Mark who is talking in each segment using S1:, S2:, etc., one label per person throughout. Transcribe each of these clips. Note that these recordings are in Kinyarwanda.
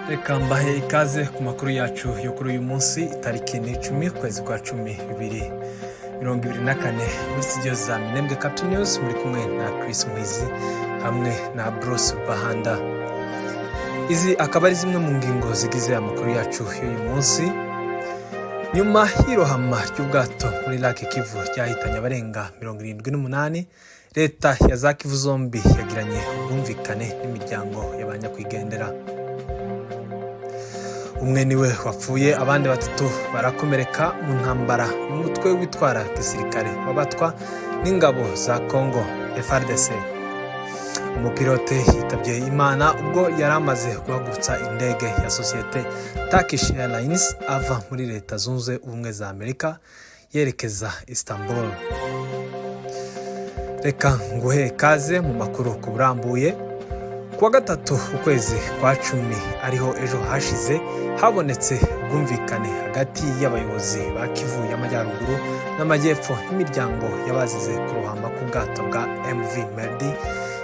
S1: Reka mbahe ikaze ku makuru yacu yo kuri uyu munsi itariki 10 kwezi kwa 10 2024 muri studio za Minembwe Capital News muri kumwe na Chris Mwizi hamwe na Bruce Bahanda. Izi akaba ari zimwe mu ngingo zigize amakuru yacu y'uyu munsi. Nyuma y'irohama ry'ubwato muri Lake Kivu ryahitanye abarenga 78, leta ya za Kivu zombi yagiranye ubwumvikane n'imiryango y'abanyakwigendera. Umwe niwe wapfuye, abandi batatu barakomereka mu ntambara y'umutwe witwara gisirikare wabatwa n'ingabo za Congo FARDC. Umupilote yitabye Imana ubwo yaramaze guhagurutsa indege ya sosiyete Turkish Airlines ava muri Leta Zunze Ubumwe za Amerika yerekeza Istanbul. Reka nguhe kaze mu makuru kuburambuye. Kuwa gatatu ukwezi kwa 10 ariho ejo hashize habonetse ubwumvikane hagati y'abayobozi ba Kivu y'Amajyaruguru n'Amajyepfo n'imiryango yabazize kurohama ku bwato bwa MV Merdi.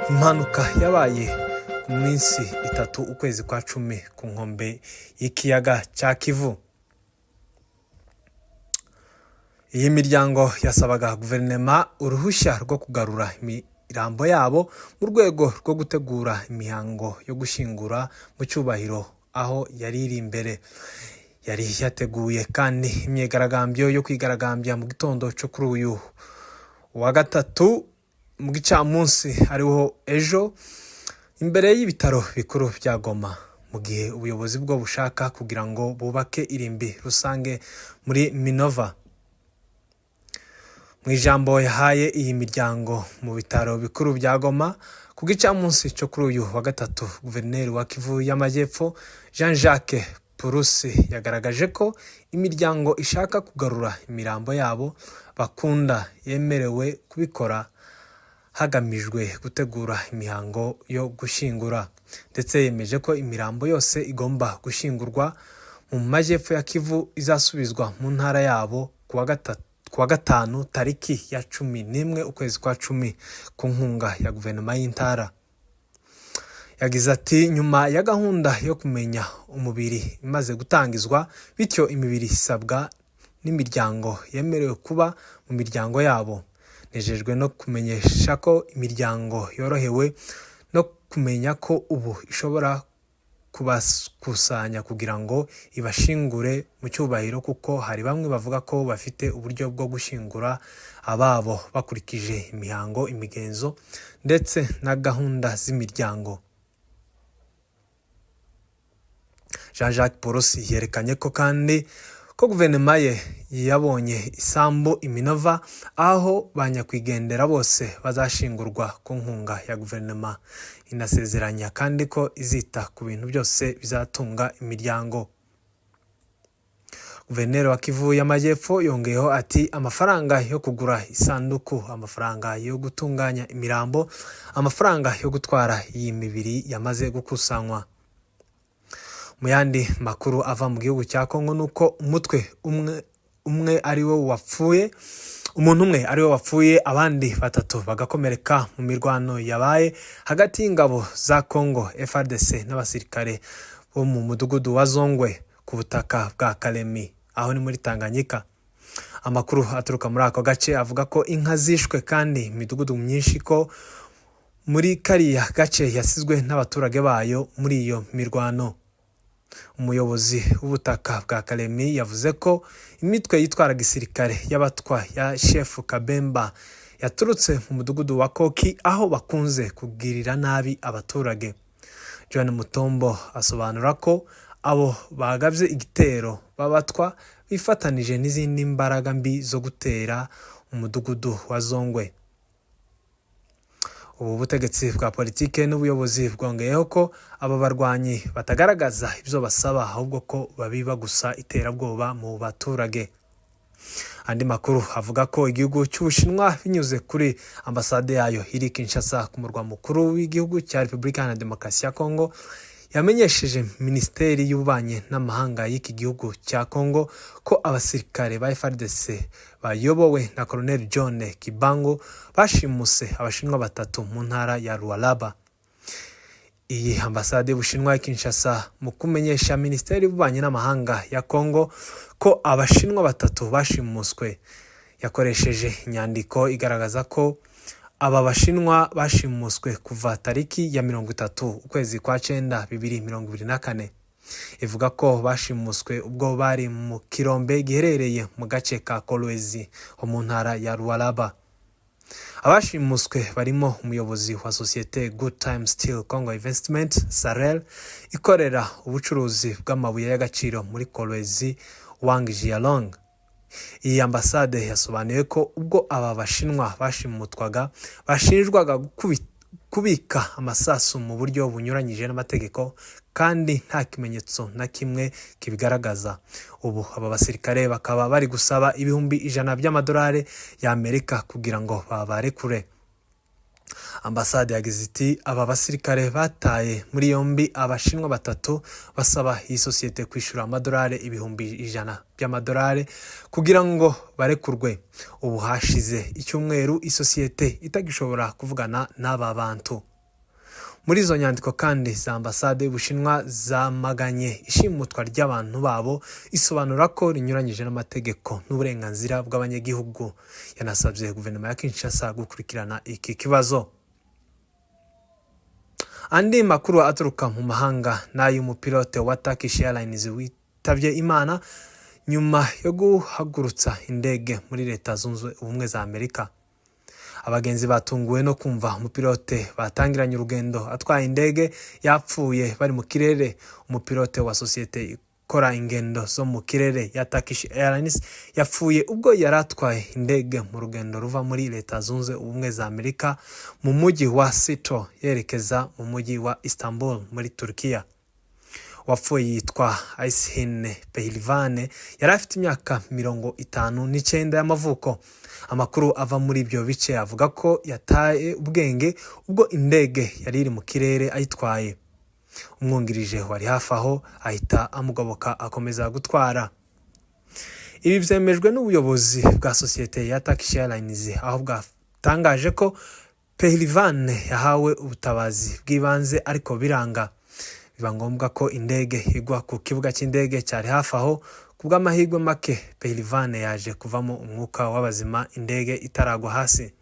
S1: Impanuka yabaye ku minsi 3 ukwezi kwa 10 ku nkombe y'ikiyaga cya Kivu. Iyi miryango yasabaga guverinema uruhushya rwo kugarura irambo yabo mu rwego rwo gutegura imihango yo gushingura mu cyubahiro aho yari iri imbere. Yari yateguye kandi imyigaragambyo yo kwigaragambya mu gitondo cyo kuri uyu wa gatatu mu gicamunsi ariho ejo imbere y'ibitaro bikuru bya Goma, mu gihe ubuyobozi bwo bushaka kugira ngo bubake irimbi rusange muri Minova. Mu ijambo yahaye iyi miryango mu bitaro bikuru bya Goma ku gicamunsi cyo kuri uyu wa gatatu, guverineri wa Kivu y'Amajyepfo Jean-Jacques Purusi yagaragaje ko imiryango ishaka kugarura imirambo yabo bakunda yemerewe kubikora hagamijwe gutegura imihango yo gushingura, ndetse yemeje ko imirambo yose igomba gushingurwa mu majyepfo ya Kivu izasubizwa mu ntara yabo kuwa gatanu tariki ya 11 ukwezi kwa 10 ku nkunga ya guverinoma y'intara. Yagize ati, nyuma ya gahunda yo kumenya umubiri imaze gutangizwa, bityo imibiri isabwa n'imiryango yemerewe kuba mu miryango yabo, nejejwe no kumenyesha ko imiryango yorohewe no kumenya ko ubu ishobora kubakusanya kugira ngo ibashingure mu cyubahiro, kuko hari bamwe bavuga ko bafite uburyo bwo gushingura ababo bakurikije imihango, imigenzo ndetse na gahunda z'imiryango. Jean-Jacques Purusi yerekanye ko kandi ko guverinoma ye yabonye isambu Iminova aho banyakwigendera bose bazashingurwa ku nkunga ya guverinoma. Inasezeranya kandi ko izita ku bintu byose bizatunga imiryango. Guverineri wa Kivu y'Amajyepfo yongeyeho ati, amafaranga yo kugura isanduku, amafaranga yo gutunganya imirambo, amafaranga yo gutwara iyi mibiri yamaze gukusanywa. Mu yandi makuru ava mu gihugu cya Congo nuko umuntu umwe ari we wapfuye, abandi batatu bagakomereka mu mirwano yabaye hagati y'ingabo za Congo FARDC n'abasirikare bo mu mudugudu wa Zongwe ku butaka bwa Kalemi aho ni muri Tanganyika. Amakuru aturuka muri ako gace avuga ko inka zishwe kandi imidugudu myinshi ko muri kariya gace yasizwe n'abaturage bayo muri iyo mirwano. Umuyobozi w'ubutaka bwa Kalemi yavuze ko imitwe yitwara gisirikare y'abatwa ya Chef Kabemba yaturutse mu mudugudu wa Koki aho bakunze kugirira nabi abaturage. John Mutombo asobanura ko abo bagabye igitero babatwa bifatanije n'izindi mbaraga mbi zo gutera umudugudu wa Zongwe. Ubu butegetsi bwa politike n'ubuyobozi bwongeyeho ko aba barwanyi batagaragaza ibyo basaba, ahubwo ko babiba gusa iterabwoba mu baturage. Andi makuru avuga ko igihugu cy'Ubushinwa binyuze kuri ambasade yayo iri Kinshasa ku murwa mukuru w'igihugu cya Repubulika ya Demokarasi ya Congo yamenyesheje Minisiteri y'Ububanyi n'Amahanga y'iki gihugu cya Congo ko abasirikare ba FARDC bayobowe na Colonel John Kibango bashimuse abashinwa batatu mu ntara ya Lualaba. iyi ambasade y'Ubushinwa Kinshasa mu kumenyesha Minisiteri y'Ububanyi n'Amahanga ya Kongo ko abashinwa batatu bashimuswe, yakoresheje inyandiko igaragaza ko aba bashinwa bashimuswe kuva tariki ya 30 ukwezi kwa 9 2024. Ivuga ko bashimuswe ubwo bari mu kirombe giherereye mu gace ka Kolwezi ho mu ntara ya Lualaba. Abashimuswe barimo umuyobozi wa sosiyete Good Time Steel Congo Investment Sarel ikorera ubucuruzi bw'amabuye y'agaciro muri Kolwezi, Wang Jialong. Iyi ambasade yasobanuye ko ubwo aba bashinwa bashimutwaga bashinjwaga kubika amasasu mu buryo bunyuranyije n'amategeko kandi nta kimenyetso na kimwe kibigaragaza. Ubu aba basirikare bakaba bari gusaba ibihumbi 100 by'amadolari y'Amerika kugira ngo babarekure. Ambasade yagize iti aba basirikare bataye muri yombi abashinwa batatu basaba iyi sosiyete kwishura amadolari ibihumbi 100 by'amadolari kugira ngo barekurwe. Ubu hashize icyumweru isosiyete itagishobora kuvugana n'aba bantu. Muri izo nyandiko kandi za ambasade y'Ubushinwa zamaganye ishimutwa ry'abantu babo, isobanura ko rinyuranyije n'amategeko n'uburenganzira bw'abanyagihugu. Yanasabye guverinoma ya Kinshasa gukurikirana iki kibazo. Andi makuru aturuka mu mahanga n'ay'umupilote wa Turkish Airlines witabye Imana nyuma yo guhagurutsa indege muri Leta Zunze Ubumwe za Amerika. Abagenzi batunguwe no kumva umupilote batangiranye urugendo atwaye indege yapfuye bari mu kirere. Umupilote wa sosiyete ikora ingendo zo mu kirere ya Turkish Airlines yapfuye ubwo yaratwaye indege mu rugendo ruva muri Leta Zunze Ubumwe za Amerika mu mujyi wa Sito yerekeza mu mujyi wa Istanbul muri Turkiya. Wapfuye yitwa Aysin Pehlivan, yari afite imyaka 59 y'amavuko. Amakuru ava muri ibyo bice avuga ko yataye ubwenge ubwo indege yari iri mu kirere ayitwaye. Umwungirije wari hafi aho ahita amugoboka akomeza gutwara. Ibi byemejwe n'ubuyobozi bwa sosiyete ya Turkish Airlines, aho bwatangaje ko Pehlivan yahawe ubutabazi bw'ibanze ariko biranga. Biba ngombwa ko indege igwa ku kibuga cy'indege cyari hafi aho. Kubw'amahirwe make Pehlivan yaje kuvamo umwuka w'abazima indege itaragwa hasi.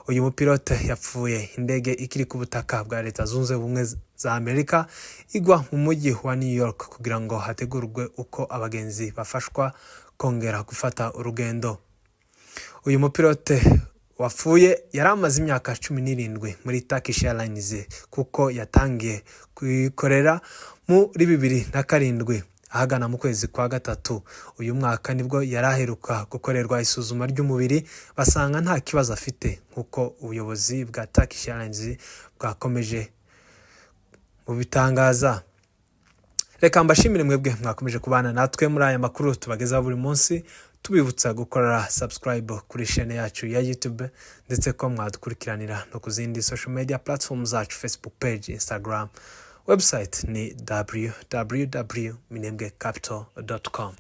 S1: Uyu mupilote yapfuye indege ikiri ku butaka bwa Leta Zunze Ubumwe za Amerika igwa mu mujyi wa New York kugira ngo hategurwe uko abagenzi bafashwa kongera gufata urugendo. Uyu mupilote wapfuye yari amaze imyaka 17 muri Turkish Airlines kuko yatangiye kuyikorera muri 2007. Ahagana mu kwezi kwa 3 uyu mwaka nibwo yaraheruka gukorerwa isuzuma ry'umubiri basanga nta kibazo afite, nkuko ubuyobozi bwa Turkish Airlines bwakomeje mu bitangaza. Reka mbashimire mwebwe mwakomeje kubana natwe muri aya makuru tubagezaho buri munsi, tubibutsa gukora subscribe kuri chaine yacu ya YouTube ndetse ko mwadukurikiranira no kuzindi social media platforms zacu, Facebook page, Instagram. Website ni www.minembwecapital.com.